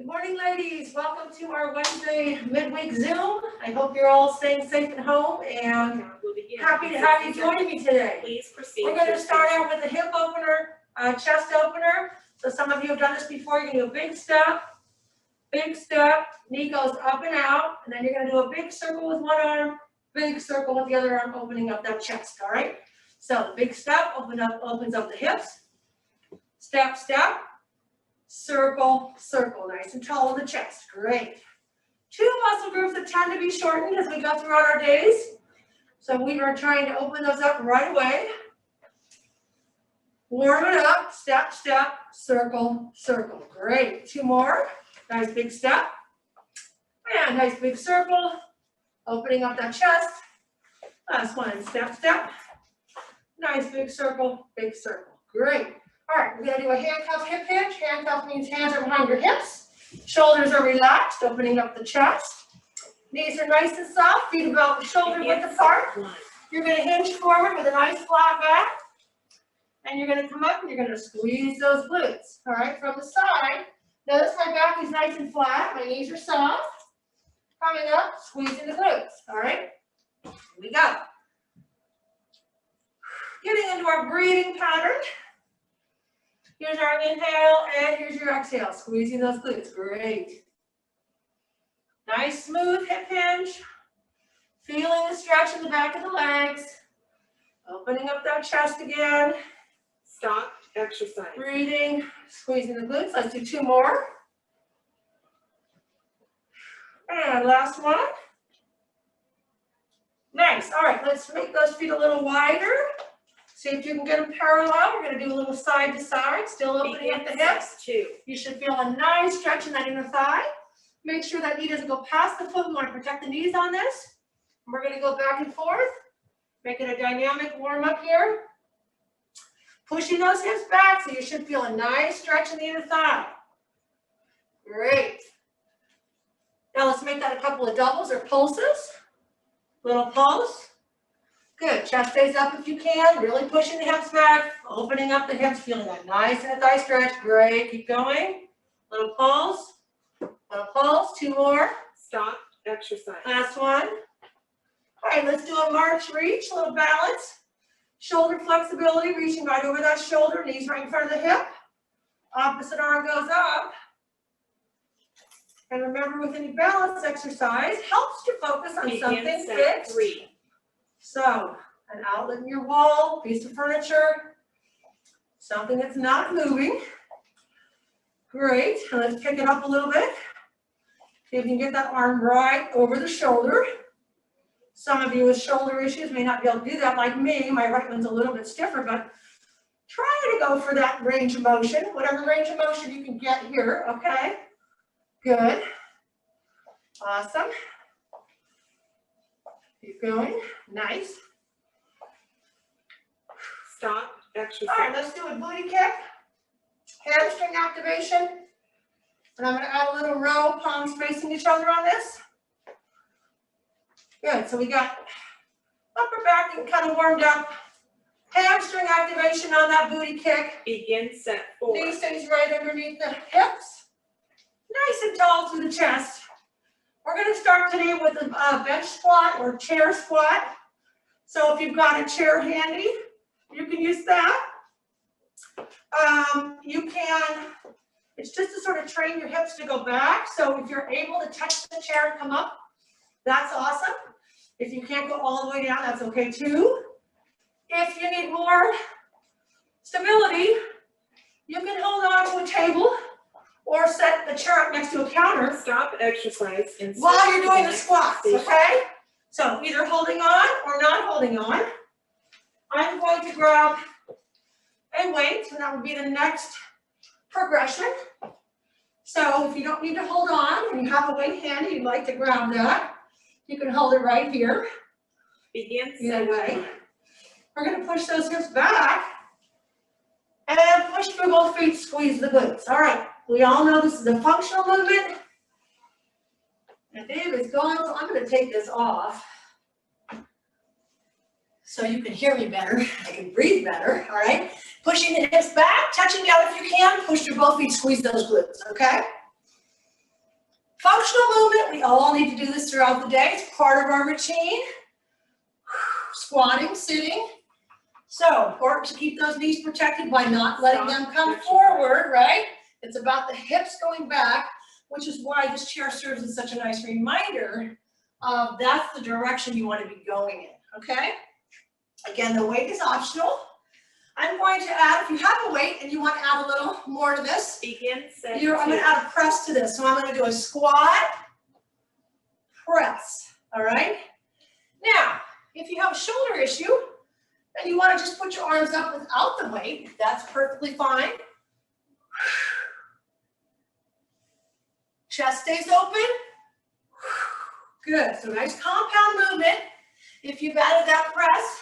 Good morning, ladies. Welcome to our Wednesday midweek Zoom. I hope you're all staying safe at home and happy to have you joining me today. Please proceed. We're going to start out with a hip opener, chest opener. So some of you have done this before. You're going to do a big step, knee goes up and out, and then you're going to do a big circle with one arm, big circle with the other arm, opening up that chest, all right? So big step, opens up the hips, step, circle, circle, nice and tall in the chest, great. Two muscle groups that tend to be shortened as we go throughout our days. So we are trying to open those up right away. Warm it up, step, circle, circle, great. Two more, nice big step, and nice big circle, opening up that chest. Last one, step, nice big circle, great. All right, we're gonna do a handcuff hip hitch. Handcuff means hands are behind your hips. Shoulders are relaxed, opening up the chest. Knees are nice and soft, feet about the shoulder width apart. You're gonna hinge forward with a nice flat back. And you're gonna come up and you're gonna squeeze those glutes. All right, from the side. Notice my back is nice and flat, my knees are soft. Coming up, squeezing the glutes, all right? Here we go. Getting into our breathing pattern. Here's our inhale, and here's your exhale. Squeezing those glutes, great. Nice smooth hip hinge. Feeling the stretch in the back of the legs. Opening up that chest again. Stop, exercise. Breathing, squeezing the glutes. Let's do two more. And last one. Nice, all right, let's make those feet a little wider. See if you can get them parallel. We're gonna do a little side to side, still opening up the hips. You should feel a nice stretch in that inner thigh. Make sure that knee doesn't go past the foot. We wanna protect the knees on this. And we're gonna go back and forth, making a dynamic warm up here. Pushing those hips back, so you should feel a nice stretch in the inner thigh. Great. Now let's make that a couple of doubles or pulses. Little pulse. Good, chest stays up if you can, really pushing the hips back, opening up the hips, feeling that nice inner thigh stretch. Great, keep going. Little pulse, two more. Stop, exercise. Last one. All right, let's do a march reach, a little balance. Shoulder flexibility, reaching right over that shoulder, knees right in front of the hip. Opposite arm goes up. And remember, with any balance exercise, helps to focus on something fixed. So, an outlet in your wall, piece of furniture, something that's not moving. Great, and let's pick it up a little bit. See if you can get that arm right over the shoulder. Some of you with shoulder issues may not be able to do that like me. My right one's a little bit stiffer, but try to go for that range of motion, whatever range of motion you can get here, okay? Good, awesome. Keep going, nice. Stop, exercise. All right, let's do a booty kick. Hamstring activation. And I'm gonna add a little row, palms facing each other on this. Good, so we got upper back and kind of warmed up. Hamstring activation on that booty kick. Begin set 4. Knee stays right underneath the hips. Nice and tall through the chest. We're going to start today with a bench squat or chair squat. So if you've got a chair handy, you can use that. It's just to sort of train your hips to go back. So if you're able to touch the chair and come up, that's awesome. If you can't go all the way down, that's okay too. If you need more stability, you can hold on to a table or set the chair up next to a counter. Stop, exercise. While you're doing the squats, okay? So either holding on or not holding on. I'm going to grab a weight, and that would be the next progression. So if you don't need to hold on and you have a weight handy, you'd like to grab that, you can hold it right here. Begin Either set way. 1. We're going to push those hips back and push through both feet, squeeze the glutes. All right, we all know this is a functional movement. And Dave is going, so I'm going to take this off so you can hear me better. I can breathe better, all right? Pushing the hips back, touching down if you can, push through both feet, squeeze those glutes, okay? Functional movement, we all need to do this throughout the day. It's part of our routine. Squatting, sitting. So important to keep those knees protected by not letting them come forward, right? It's about the hips going back, which is why this chair serves as such a nice reminder of that's the direction you want to be going in, okay? Again, the weight is optional. I'm going to add, if you have a weight and you want to add a little more to this, Begin set I'm going to add a press to this. So I'm going to do a squat, press, all right? Now, if you have a shoulder issue and you want to just put your arms up without the weight, that's perfectly fine. Chest stays open. Good, so nice compound movement. If you've added that press,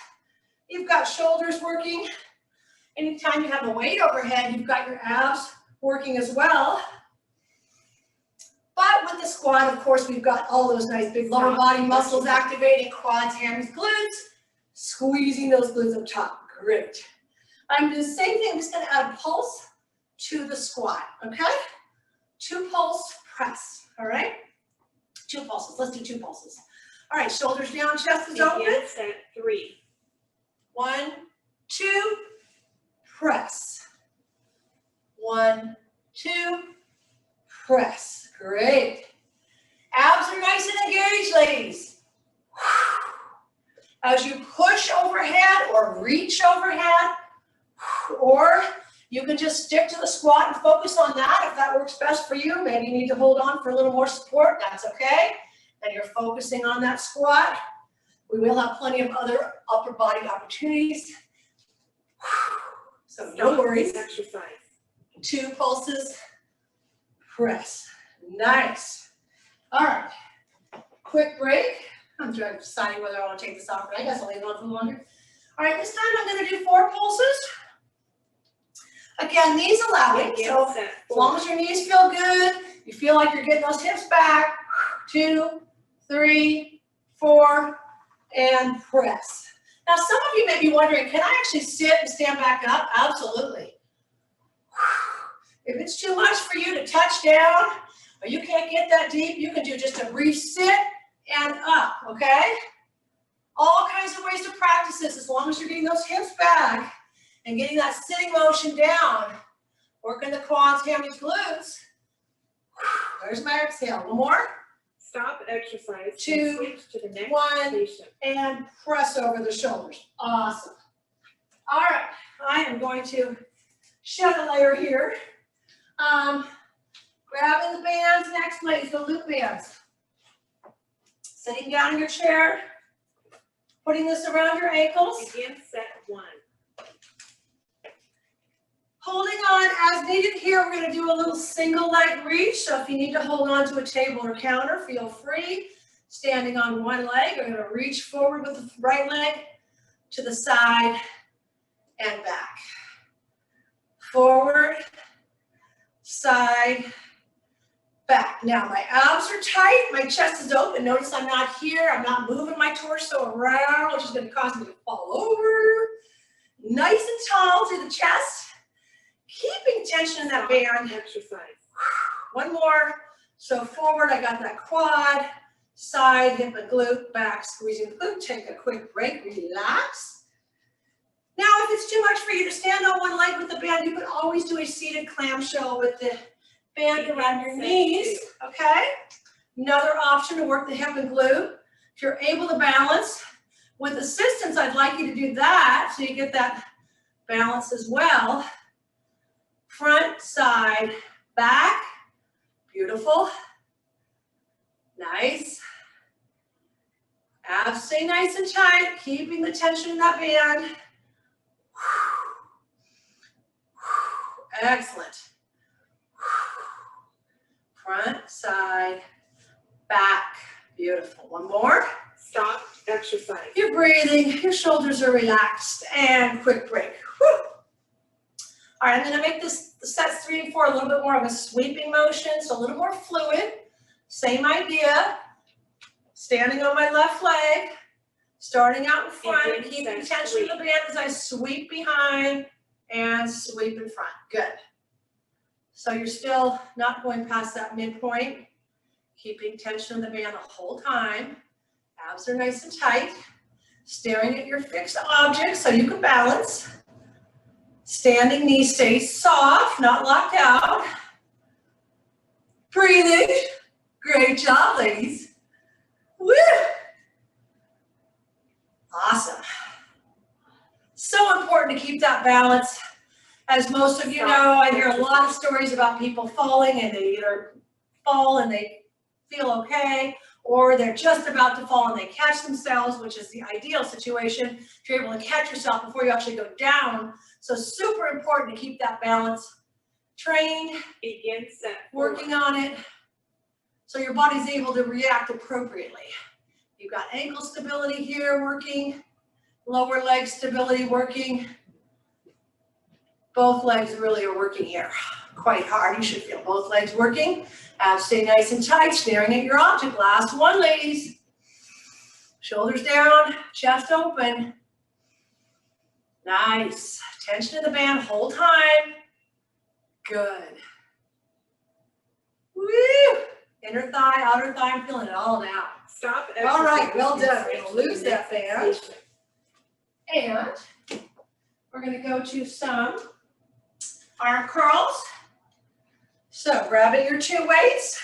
you've got shoulders working. Anytime you have a weight overhead, you've got your abs working as well. But with the squat, of course, we've got all those nice big lower body muscles activating, quads, hamstrings, glutes, squeezing those glutes up top. Great. I'm doing the same thing. I'm just going to add a pulse to the squat, okay? 2 pulse press, all right? 2 pulses. Let's do 2 pulses. All right, shoulders down, chest is open. Begin set 3. 1, 2, press. 1, 2, press. Great. Abs are nice and engaged, ladies. As you push overhead or reach overhead, or you can just stick to the squat and focus on that if that works best for you. Maybe you need to hold on for a little more support. That's okay. And you're focusing on that squat. We will have plenty of other upper body opportunities. So no worries. Exercise. 2 pulses, press. Nice. All right. Quick break. I'm deciding whether I want to take this off, but I guess I'll leave it on for longer. All right, this time I'm going to do 4 pulses. Again, knees allowing. So as long as your knees feel good, you feel like you're getting those hips back. 2, 3, 4, and press. Now, some of you may be wondering, can I actually sit and stand back up? Absolutely. If it's too much for you to touch down, or you can't get that deep, you can do just a brief sit and up, okay? All kinds of ways to practice this as long as you're getting those hips back and getting that sitting motion down, working the quads, hamstrings, glutes. There's my exhale. 1 more. Stop exercise. 2, switch to the next 1, station. and press over the shoulders. Awesome. All right, I am going to shed a layer here. Grabbing the bands next, ladies, the loop bands. Sitting down in your chair, putting this around your ankles. Begin set 1. Holding on as needed here, we're going to do a little single leg reach. So if you need to hold on to a table or counter, feel free. Standing on one leg, we're going to reach forward with the right leg to the side and back. Forward, side, back. Now my abs are tight, my chest is open. Notice I'm not here, I'm not moving my torso around, which is going to cause me to fall over. Nice and tall through the chest. Keeping tension in that band. Exercise. 1 more. So forward, I got that quad, side, hip and glute, back, squeezing glute. Take a quick break, relax. Now, if it's too much for you to stand on one leg with the band, you can always do a seated clamshell with the band around your knees, okay? Another option to work the hip and glute. If you're able to balance with assistance, I'd like you to do that so you get that balance as well. Front, side, back. Beautiful. Nice. Abs stay nice and tight, keeping the tension in that band. Excellent. Front, side, back. Beautiful. 1 more. Stop exercise. You're breathing, your shoulders are relaxed, and quick break. Whew. All right, I'm going to make this sets 3 and 4 a little bit more of a sweeping motion, so a little more fluid. Same idea. Standing on my left leg, starting out in front, and keeping tension in the band as I sweep behind and sweep in front. Good. So you're still not going past that midpoint. Keeping tension in the band the whole time. Abs are nice and tight. Staring at your fixed object so you can balance. Standing knees stay soft, not locked out. Breathing. Great job, ladies. Woo! Awesome. So important to keep that balance. As most of you know, I hear a lot of stories about people falling, and they either fall and they feel okay, or they're just about to fall and they catch themselves, which is the ideal situation. If you're able to catch yourself before you actually go down. So super important to keep that balance. Trained, Begin set. working on it, so your body's able to react appropriately. You've got ankle stability here working, lower leg stability working. Both legs really are working here quite hard. You should feel both legs working. Abs stay nice and tight, staring at your object. Last one, ladies. Shoulders down, chest open. Nice. Tension in the band, whole time. Good. Woo! Inner thigh, outer thigh, I'm feeling it all now. Stop. All right, well done. We're gonna lose that band. And we're gonna go to some arm curls. So grabbing your two weights.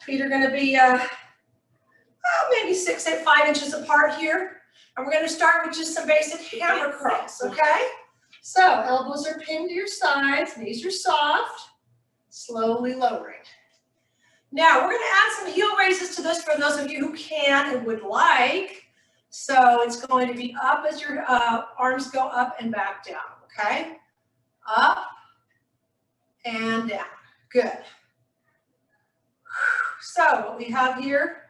Feet are gonna be maybe 5 inches apart here. And we're gonna start with just some basic hammer curls, okay? So elbows are pinned to your sides, knees are soft, slowly lowering. Now we're gonna add some heel raises to this for those of you who can and would like. So it's going to be up as your arms go up and back down, okay? Up and down, good. So what we have here,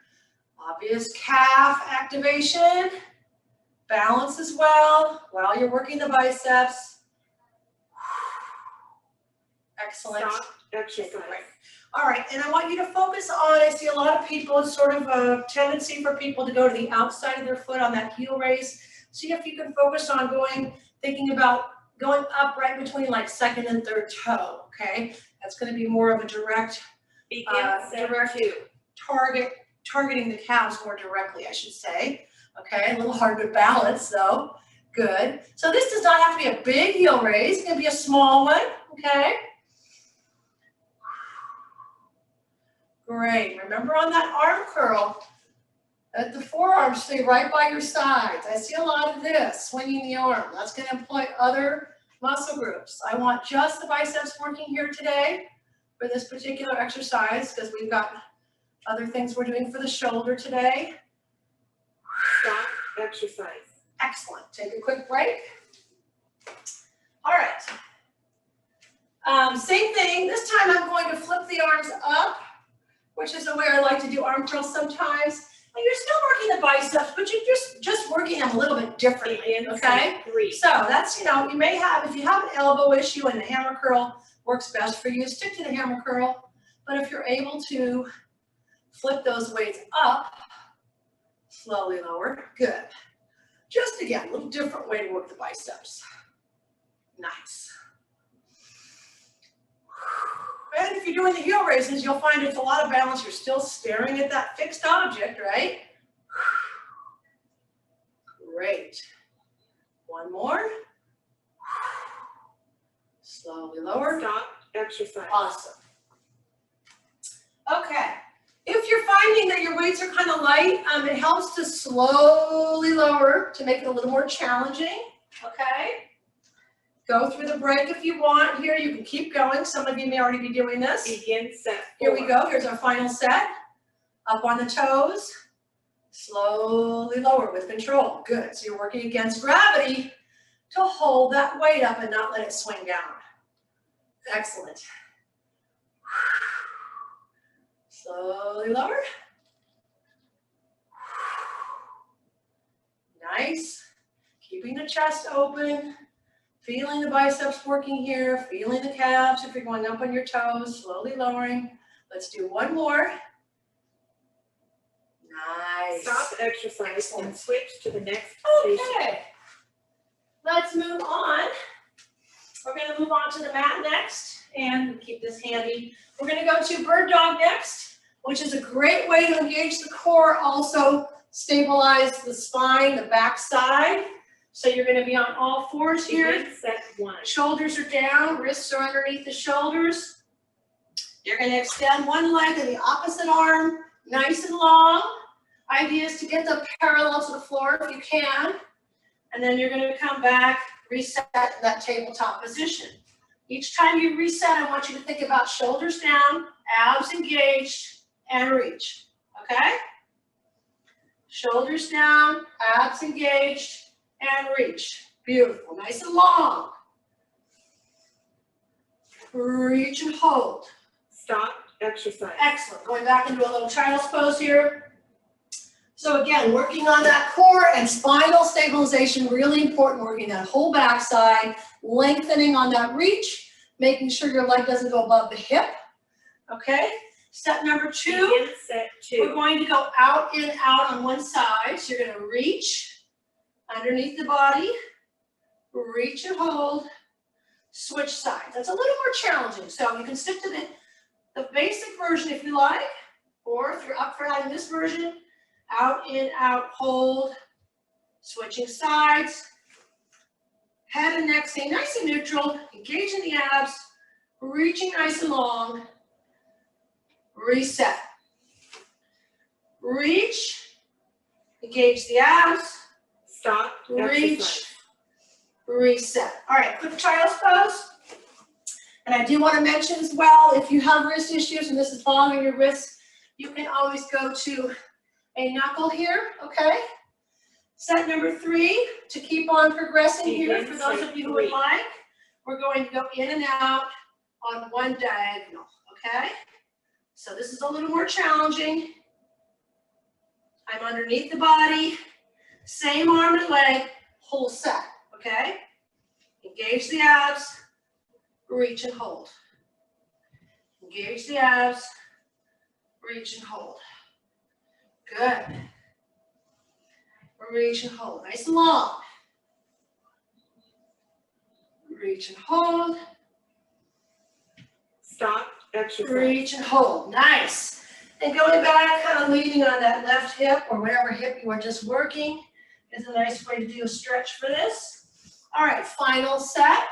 obvious calf activation, balance as well while you're working the biceps. Excellent. Stop. Exercise. All right, and I want you to focus on, I see a lot of people, it's sort of a tendency for people to go to the outside of their foot on that heel raise. See if you can focus on thinking about going up right between like second and third toe, okay? That's gonna be more of a direct targeting the calves more directly, I should say. Okay, a little hard to balance though. Good. So this does not have to be a big heel raise. It's gonna be a small one, okay? Great. Remember on that arm curl, that the forearms stay right by your sides. I see a lot of this, swinging the arm. That's going to employ other muscle groups. I want just the biceps working here today for this particular exercise because we've got other things we're doing for the shoulder today. Stop. Exercise. Excellent. Take a quick break. All right. Same thing. This time I'm going to flip the arms up, which is the way I like to do arm curls sometimes. And you're still working the biceps, but you're just working them a little bit differently, okay? So that's, you may have, if you have an elbow issue and the hammer curl works best for you, stick to the hammer curl. But if you're able to flip those weights up, slowly lower, good. Just again, a little different way to work the biceps. Nice. And if you're doing the heel raises, you'll find it's a lot of balance. You're still staring at that fixed object, right? Great. One more. Slowly lower. Stop. Exercise. Awesome. Okay. If you're finding that your weights are kind of light, it helps to slowly lower to make it a little more challenging, okay? Go through the break if you want. Here, you can keep going. Some of you may already be doing this. Begin set. Here we go. Here's our final set. Up on the toes. Slowly lower with control. Good. So you're working against gravity to hold that weight up and not let it swing down. Excellent. Slowly lower. Nice. Keeping the chest open. Feeling the biceps working here, feeling the calves if you're going up on your toes, slowly lowering. Let's do one more. Nice. Stop. Exercise. Excellent. And switch to the next Okay. station. Let's move on. We're going to move on to the mat next and keep this handy. We're going to go to bird dog next. which is a great way to engage the core, also stabilize the spine, the back side. So you're going to be on all fours here. Begin set 1. Shoulders are down, wrists are underneath the shoulders. You're going to extend one leg and the opposite arm, nice and long. Idea is to get them parallel to the floor if you can. And then you're going to come back, reset that tabletop position. Each time you reset, I want you to think about shoulders down, abs engaged, and reach. Okay? Shoulders down, abs engaged, and reach. Beautiful. Nice and long. Reach and hold. Stop, exercise. Excellent. Going back into a little child's pose here. So again, working on that core and spinal stabilization, really important, working that whole backside, lengthening on that reach, making sure your leg doesn't go above the hip. Okay? Step number 2. Begin set 2. We're going to go out in, out on one side. So you're going to reach underneath the body, reach and hold, switch sides. That's a little more challenging. So you can stick to the basic version if you like, or if you're up for having this version, out, in, out, hold, switching sides. Head and neck stay nice and neutral, engaging the abs, reaching nice and long, reset. Reach, engage the abs, stop, reach, exercise. Reset. All right, quick child's pose. And I do want to mention as well, if you have wrist issues and this is bothering your wrists, you can always go to a knuckle here, okay? Set number 3, to keep on progressing here, for those of you who would like, we're going to go in and out on one diagonal, okay? So this is a little more challenging. I'm underneath the body, same arm and leg, whole set, okay? Engage the abs, reach and hold. Engage the abs, reach and hold. Good. Reach and hold, nice and long. Reach and hold. Stop, exercise. Reach and hold, nice. And going back, kind of leaning on that left hip or whatever hip you are just working is a nice way to do a stretch for this. All right, final set.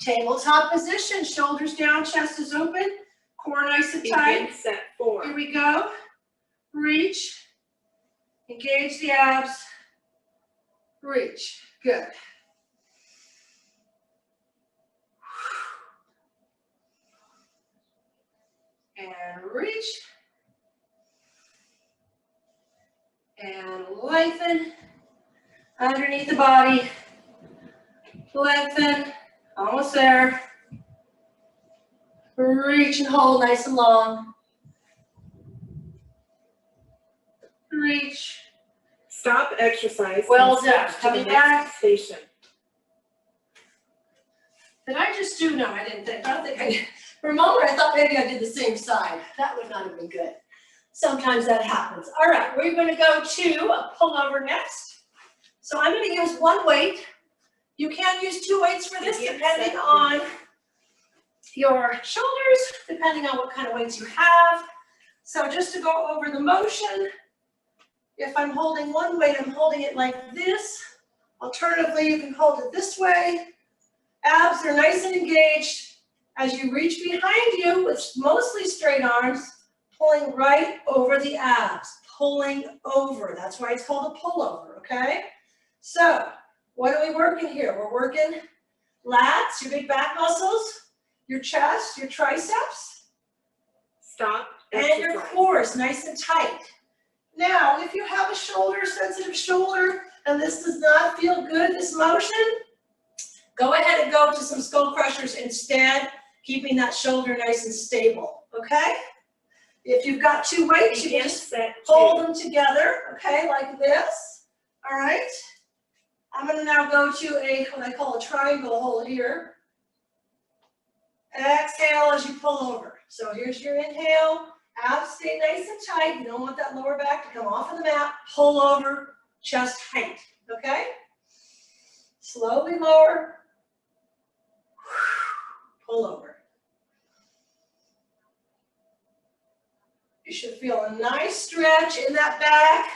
Tabletop position, shoulders down, chest is open, core nice and tight. Begin set 4. Here we go. Reach, engage the abs, reach. Good. And reach. And lengthen. Underneath the body. Lengthen. Almost there. Reach and hold nice and long. Reach. Stop, exercise. Well and done. switch to Coming the next back. station. Did I just do? No, I didn't think. I don't think I did. For a moment, I thought maybe I did the same side. That would not have been good. Sometimes that happens. All right, we're going to go to a pullover next. So I'm going to use one weight. You can use 2 weights for this, depending on your shoulders, depending on what kind of weights you have. So just to go over the motion, if I'm holding one weight, I'm holding it like this. Alternatively, you can hold it this way. Abs are nice and engaged. As you reach behind you with mostly straight arms, pulling right over the abs, pulling over. That's why it's called a pullover, okay? So what are we working here? We're working lats, your big back muscles, your chest, your triceps, Stop, and exercise. your cores, nice and tight. Now, if you have a sensitive shoulder, and this does not feel good, this motion, go ahead and go to some skull crushers instead, keeping that shoulder nice and stable, okay? If you've got 2 weights, you can just hold them together, okay, like this, all right? I'm gonna now go to what I call a triangle hold here. Exhale as you pull over. So here's your inhale, abs stay nice and tight. You don't want that lower back to come off of the mat. Pull over, chest height, okay? Slowly lower, pull over. You should feel a nice stretch in that back,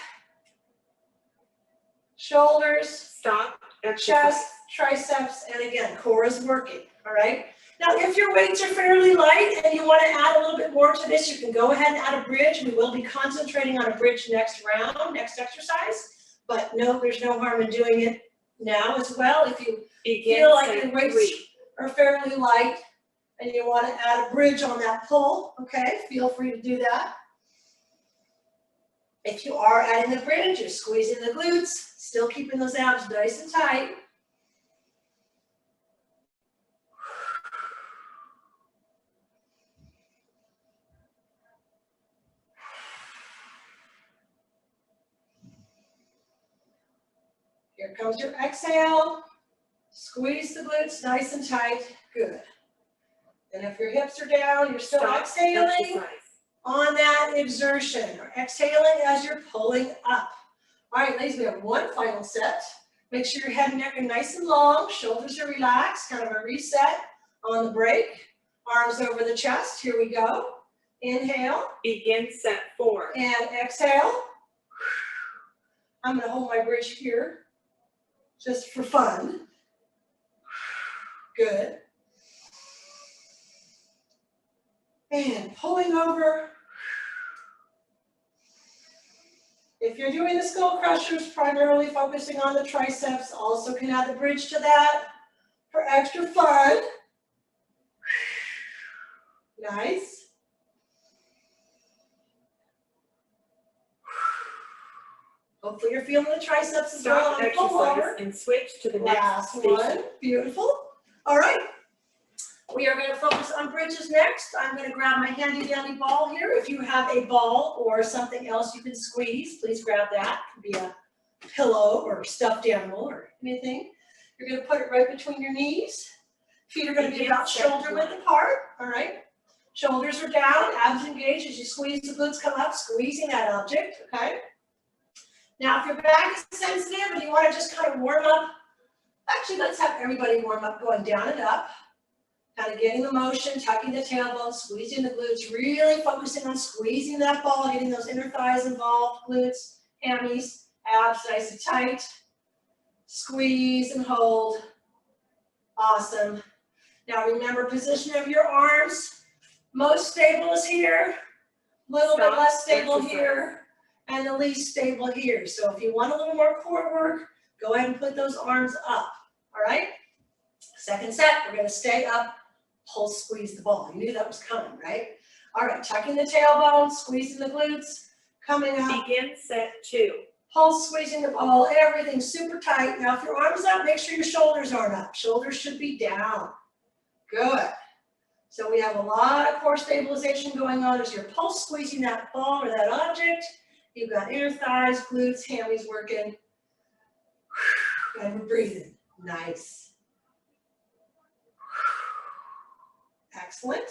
shoulders, Stop. Exercise. chest, triceps, and again, core is working, all right? Now, if your weights are fairly light and you want to add a little bit more to this, you can go ahead and add a bridge. We will be concentrating on a bridge next round, next exercise, but no, there's no harm in doing it now as well. If you feel like your weights are fairly light and you want to add a bridge on that pull, okay, feel free to do that. If you are adding the bridge, you're squeezing the glutes, still keeping those abs nice and tight. Here comes your exhale. Squeeze the glutes nice and tight. Good. And if your hips are down, you're still exhaling on that exertion, or exhaling as you're pulling up. All right, ladies, we have one final set. Make sure your head and neck are nice and long, shoulders are relaxed, kind of a reset on the break. Arms over the chest, here we go. Inhale. Begin set 4. And exhale. I'm gonna hold my bridge here, just for fun. Good. And pulling over. If you're doing the skull crushers, primarily focusing on the triceps, also can add the bridge to that for extra fun. Nice. Hopefully you're feeling the triceps as well. Stop exercise and switch to the Last next one. station. Beautiful. All right. We are going to focus on bridges next. I'm going to grab my handy dandy ball here. If you have a ball or something else you can squeeze, please grab that. It could be a pillow or a stuffed animal or anything. You're going to put it right between your knees. Feet are going to be about shoulder width apart. All right. Shoulders are down, abs engaged as you squeeze the glutes come up, squeezing that object. Okay. Now, if your back is sensitive and you want to just kind of warm up, actually, let's have everybody warm up going down and up. Kind of getting the motion, tucking the tailbone, squeezing the glutes, really focusing on squeezing that ball, getting those inner thighs involved, glutes, hammies, abs nice and tight. Squeeze and hold. Awesome. Now remember, position of your arms. Most stable is here, a little bit less stable here, and the least stable here. So if you want a little more core work, go ahead and put those arms up, all right? Second set, we're gonna stay up, pulse squeeze the ball. You knew that was coming, right? All right, tucking the tailbone, squeezing the glutes, coming up. Begin set 2. Pulse squeezing the ball, everything super tight. Now if your arms up, make sure your shoulders aren't up. Shoulders should be down. Good. So we have a lot of core stabilization going on as you're pulse squeezing that ball or that object. You've got inner thighs, glutes, hammies working. And we're breathing. Nice. Excellent.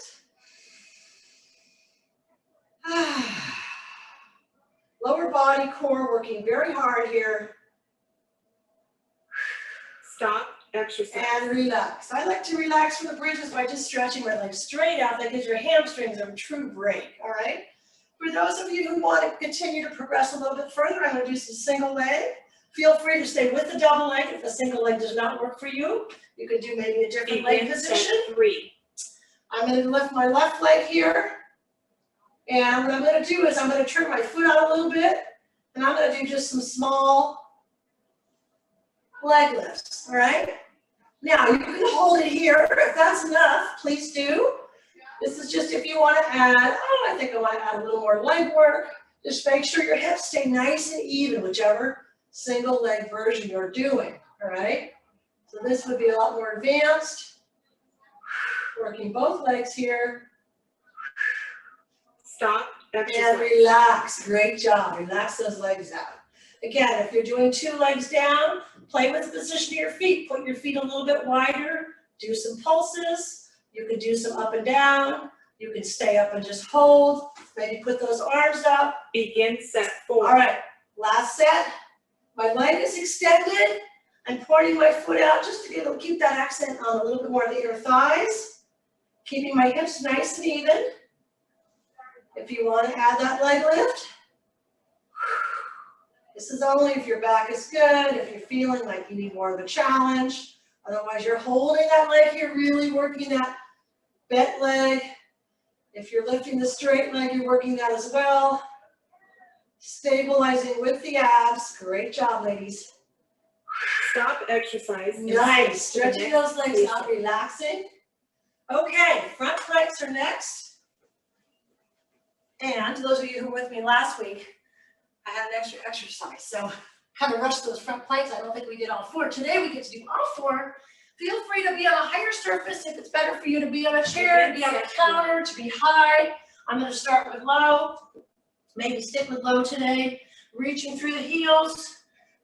Lower body core working very hard here. Stop exercise. And relax. I like to relax for the bridges by just stretching my legs straight out. That gives your hamstrings a true break, all right? For those of you who want to continue to progress a little bit further, I'm going to do some single leg. Feel free to stay with the double leg. If the single leg does not work for you, you could do maybe a different leg position. 3. I'm going to lift my left leg here. And what I'm going to do is I'm going to turn my foot out a little bit. And I'm going to do just some small leg lifts, all right? Now, you can hold it here. If that's enough, please do. This is just if you want to add, I think I want to add a little more leg work. Just make sure your hips stay nice and even, whichever single leg version you're doing, all right? So this would be a lot more advanced. Working both legs here. Stop exercise. And relax. Great job. Relax those legs out. Again, if you're doing 2 legs down, play with the position of your feet. Put your feet a little bit wider. Do some pulses. You can do some up and down. You can stay up and just hold. Maybe put those arms up. Begin set 4. All right, last set. My leg is extended. I'm pointing my foot out just to keep that accent on a little bit more of the inner thighs. Keeping my hips nice and even. If you want to add that leg lift, this is only if your back is good, if you're feeling like you need more of a challenge. Otherwise, you're holding that leg here, really working that bent leg. If you're lifting the straight leg, you're working that as well. Stabilizing with the abs. Great job, ladies. Stop exercise. Nice. Stretching those legs out, relaxing. Okay, front planks are next. And those of you who were with me last week, I had an extra exercise. So had to rush those front planks. I don't think we did all 4. Today we get to do all 4. Feel free to be on a higher surface if it's better for you to be on a chair, to be on a counter, to be high. I'm going to start with low. Maybe stick with low today. Reaching through the heels.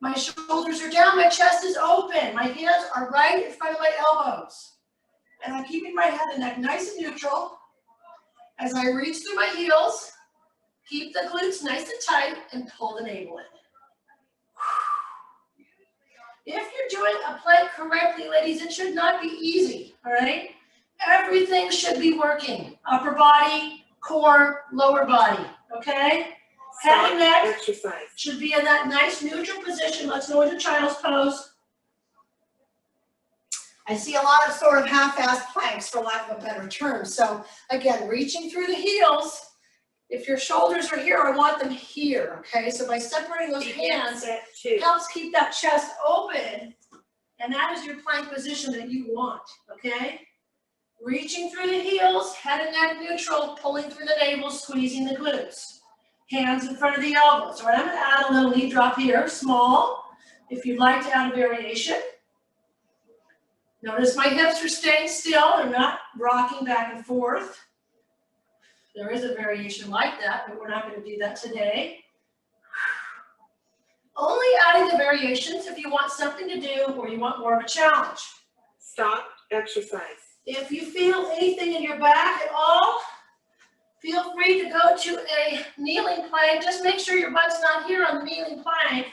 My shoulders are down, my chest is open. My hands are right in front of my elbows. And I'm keeping my head and neck nice and neutral. As I reach through my heels, keep the glutes nice and tight and pull the navel in. If you're doing a plank correctly, ladies, it should not be easy, all right? Everything should be working. Upper body, core, lower body, okay? Head and neck exercise should be in that nice neutral position. Let's go into child's pose. I see a lot of sort of half-assed planks, for lack of a better term. So again, reaching through the heels. If your shoulders are here, I want them here, okay? So by separating those hands, it helps keep that chest open, and that is your plank position that you want, okay? Reaching through the heels, head and neck neutral, pulling through the navel, squeezing the glutes. Hands in front of the elbows. All right, I'm going to add a little knee drop here, small. If you'd like to add a variation. Notice my hips are staying still. They're not rocking back and forth. There is a variation like that, but we're not going to do that today. Only adding the variations if you want something to do or you want more of a challenge. Stop exercise. If you feel anything in your back at all, feel free to go to a kneeling plank. Just make sure your butt's not here on the kneeling plank.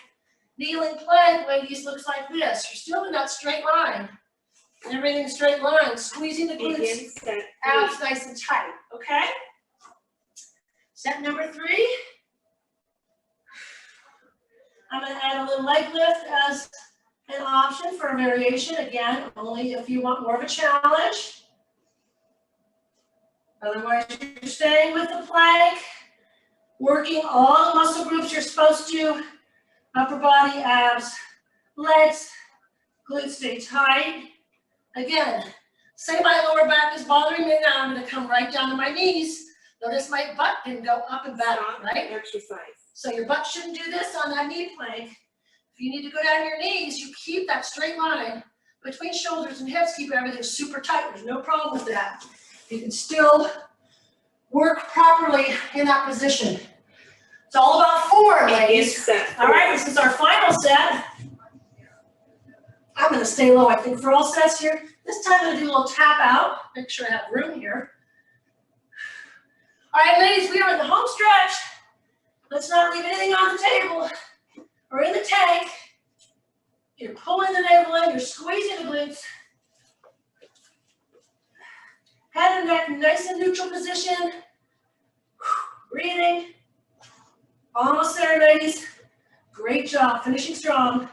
Kneeling plank, ladies, looks like this. You're still in that straight line. Everything straight line, squeezing the glutes, abs nice and tight, okay? Set number 3. I'm going to add a little leg lift as an option for a variation. Again, only if you want more of a challenge. Otherwise, you're staying with the plank, working all the muscle groups you're supposed to. Upper body, abs, legs, glutes stay tight. Again, say my lower back is bothering me now, I'm going to come right down to my knees. Notice my butt can go up and back, right? Exercise. So your butt shouldn't do this on that knee plank. If you need to go down to your knees, you keep that straight line between shoulders and hips, keep everything super tight. There's no problem with that. You can still work properly in that position. It's all about form, ladies. All right, this is our final set. I'm going to stay low, I think, for all sets here. This time I'm going to do a little tap out. Make sure I have room here. All right, ladies, we are in the home stretch. Let's not leave anything on the table or in the tank. You're pulling the navel in, you're squeezing the glutes. Head and neck, nice and neutral position. Breathing. Almost there, ladies. Great job, finishing strong.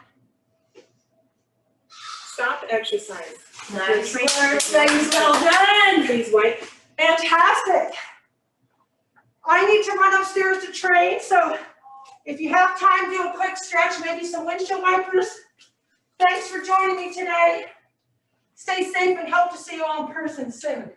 Stop exercise. Nice work, ladies, well done. Please wipe. Fantastic. I need to run upstairs to train, so if you have time, do a quick stretch, maybe some windshield wipers. Thanks for joining me today. Stay safe and hope to see you all in person soon.